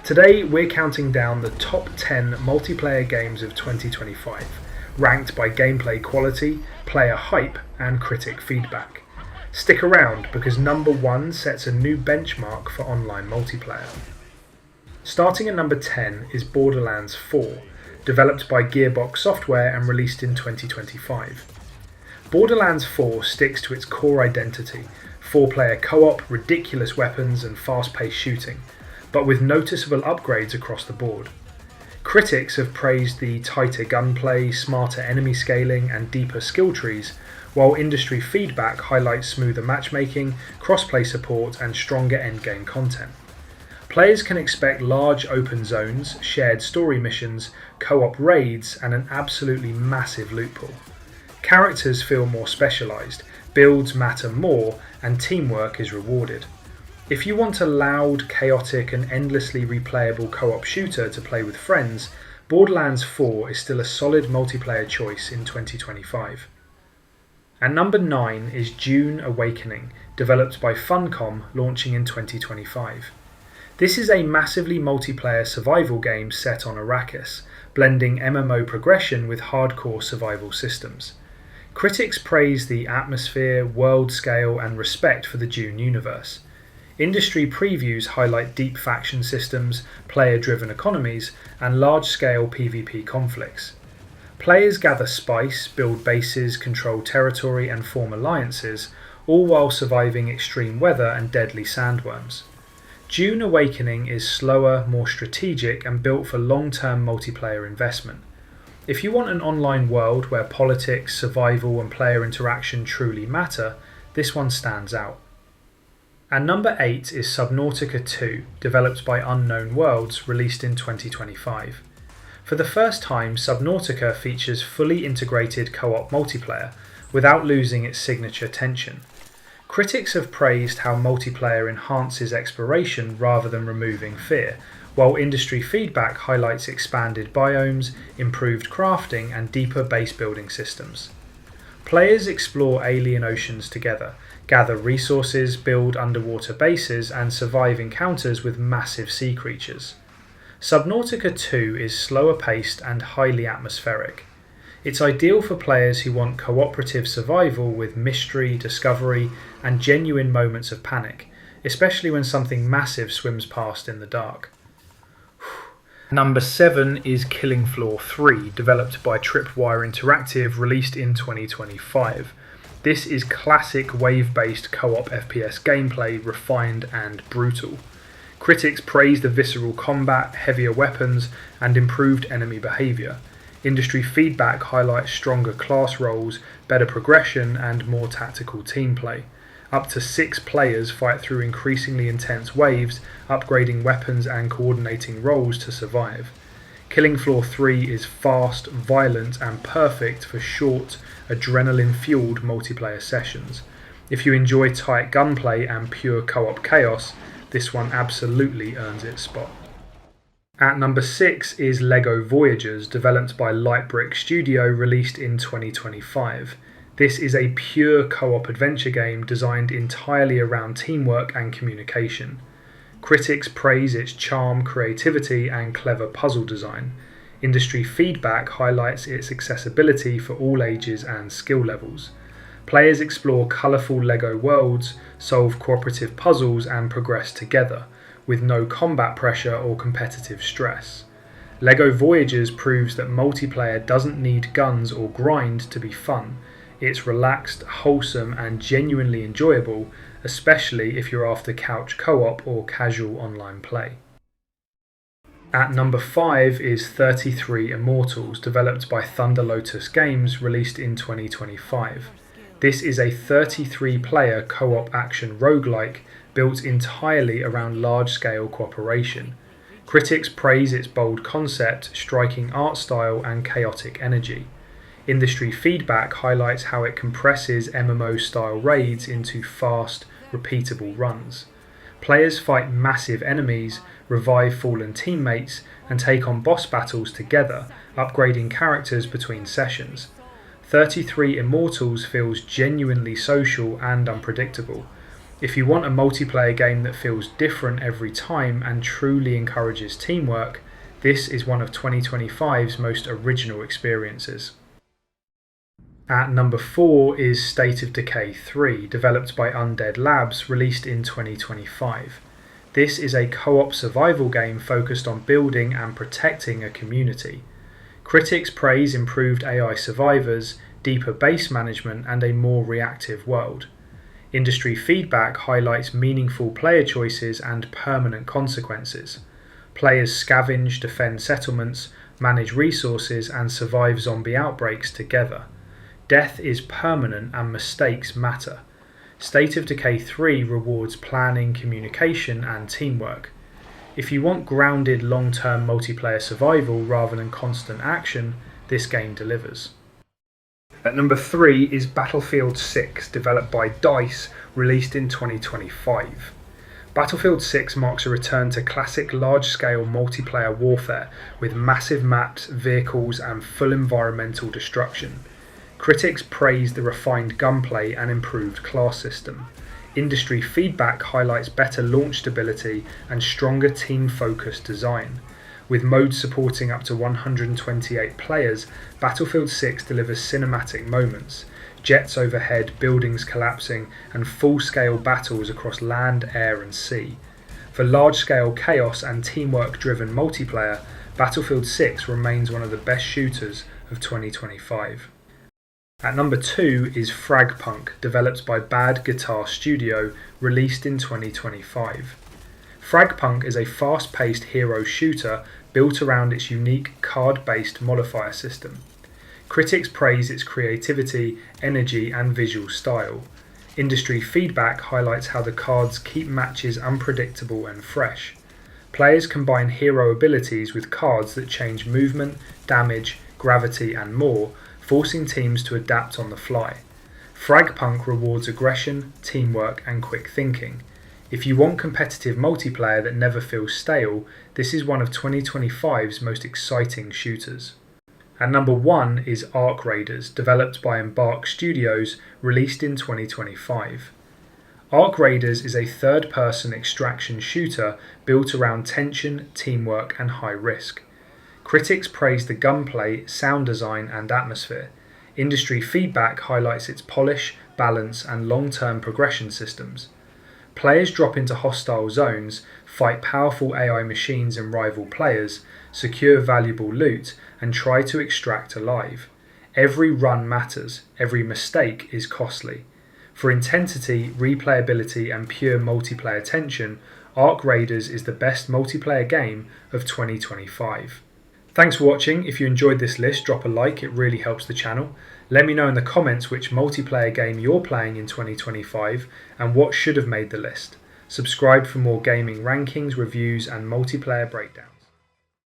Today we're counting down the top 10 multiplayer games of 2025, ranked by gameplay quality, player hype and critic feedback. Stick around because number 1 sets a new benchmark for online multiplayer. Starting at number 10 is Borderlands 4, developed by Gearbox Software and released in 2025. Borderlands 4 sticks to its core identity, 4-player co-op, ridiculous weapons and fast-paced shooting, but with noticeable upgrades across the board. Critics have praised the tighter gunplay, smarter enemy scaling and deeper skill trees, while industry feedback highlights smoother matchmaking, crossplay support and stronger endgame content. Players can expect large open zones, shared story missions, co-op raids and an absolutely massive loot pool. Characters feel more specialised, builds matter more and teamwork is rewarded. If you want a loud, chaotic and endlessly replayable co-op shooter to play with friends, Borderlands 4 is still a solid multiplayer choice in 2025. At number 9 is Dune Awakening, developed by Funcom, launching in 2025. This is a massively multiplayer survival game set on Arrakis, blending MMO progression with hardcore survival systems. Critics praise the atmosphere, world scale and respect for the Dune universe. Industry previews highlight deep faction systems, player-driven economies, and large-scale PvP conflicts. Players gather spice, build bases, control territory, and form alliances, all while surviving extreme weather and deadly sandworms. Dune Awakening is slower, more strategic, and built for long-term multiplayer investment. If you want an online world where politics, survival, and player interaction truly matter, this one stands out. At number 8 is Subnautica 2, developed by Unknown Worlds, released in 2025. For the first time, Subnautica features fully integrated co-op multiplayer, without losing its signature tension. Critics have praised how multiplayer enhances exploration rather than removing fear, while industry feedback highlights expanded biomes, improved crafting and deeper base building systems. Players explore alien oceans together, gather resources, build underwater bases and survive encounters with massive sea creatures. Subnautica 2 is slower paced and highly atmospheric. It's ideal for players who want cooperative survival with mystery, discovery and genuine moments of panic, especially when something massive swims past in the dark. Number 7 is Killing Floor 3, developed by Tripwire Interactive, released in 2025. This is classic wave-based co-op FPS gameplay, refined and brutal. Critics praise the visceral combat, heavier weapons, and improved enemy behaviour. Industry feedback highlights stronger class roles, better progression, and more tactical team play. Up to 6 players fight through increasingly intense waves, upgrading weapons and coordinating roles to survive. Killing Floor 3 is fast, violent and perfect for short, adrenaline-fueled multiplayer sessions. If you enjoy tight gunplay and pure co-op chaos, this one absolutely earns its spot. At number 6 is LEGO Voyagers, developed by Lightbrick Studio, released in 2025. This is a pure co-op adventure game designed entirely around teamwork and communication. Critics praise its charm, creativity and clever puzzle design. Industry feedback highlights its accessibility for all ages and skill levels. Players explore colourful LEGO worlds, solve cooperative puzzles and progress together, with no combat pressure or competitive stress. LEGO Voyagers proves that multiplayer doesn't need guns or grind to be fun. It's relaxed, wholesome and genuinely enjoyable, especially if you're after couch co-op or casual online play. At number 5 is 33 Immortals, developed by Thunder Lotus Games, released in 2025. This is a 33-player co-op action roguelike built entirely around large-scale cooperation. Critics praise its bold concept, striking art style and chaotic energy. Industry feedback highlights how it compresses MMO-style raids into fast, repeatable runs. Players fight massive enemies, revive fallen teammates, and take on boss battles together, upgrading characters between sessions. 33 Immortals feels genuinely social and unpredictable. If you want a multiplayer game that feels different every time and truly encourages teamwork, this is one of 2025's most original experiences. At number 4 is State of Decay 3, developed by Undead Labs, released in 2025. This is a co-op survival game focused on building and protecting a community. Critics praise improved AI survivors, deeper base management, and a more reactive world. Industry feedback highlights meaningful player choices and permanent consequences. Players scavenge, defend settlements, manage resources, and survive zombie outbreaks together. Death is permanent and mistakes matter. State of Decay 3 rewards planning, communication, and teamwork. If you want grounded long-term multiplayer survival rather than constant action, this game delivers. At number 3 is Battlefield 6, developed by DICE, released in 2025. Battlefield 6 marks a return to classic large-scale multiplayer warfare with massive maps, vehicles, and full environmental destruction. Critics praise the refined gunplay and improved class system. Industry feedback highlights better launch stability and stronger team-focused design. With modes supporting up to 128 players, Battlefield 6 delivers cinematic moments, jets overhead, buildings collapsing, and full-scale battles across land, air, and sea. For large-scale chaos and teamwork-driven multiplayer, Battlefield 6 remains one of the best shooters of 2025. At number 2 is Fragpunk, developed by Bad Guitar Studio, released in 2025. Fragpunk is a fast-paced hero shooter built around its unique card-based modifier system. Critics praise its creativity, energy, and visual style. Industry feedback highlights how the cards keep matches unpredictable and fresh. Players combine hero abilities with cards that change movement, damage, gravity, and more, forcing teams to adapt on the fly. Fragpunk rewards aggression, teamwork, and quick thinking. If you want competitive multiplayer that never feels stale, this is one of 2025's most exciting shooters. At number 1 is Arc Raiders, developed by Embark Studios, released in 2025. Arc Raiders is a third-person extraction shooter built around tension, teamwork, and high risk. Critics praise the gunplay, sound design, and atmosphere. Industry feedback highlights its polish, balance, and long-term progression systems. Players drop into hostile zones, fight powerful AI machines and rival players, secure valuable loot, and try to extract alive. Every run matters, every mistake is costly. For intensity, replayability, and pure multiplayer tension, Arc Raiders is the best multiplayer game of 2025. Thanks for watching. If you enjoyed this list, drop a like, it really helps the channel. Let me know in the comments which multiplayer game you're playing in 2025 and what should have made the list. Subscribe for more gaming rankings, reviews, and multiplayer breakdowns.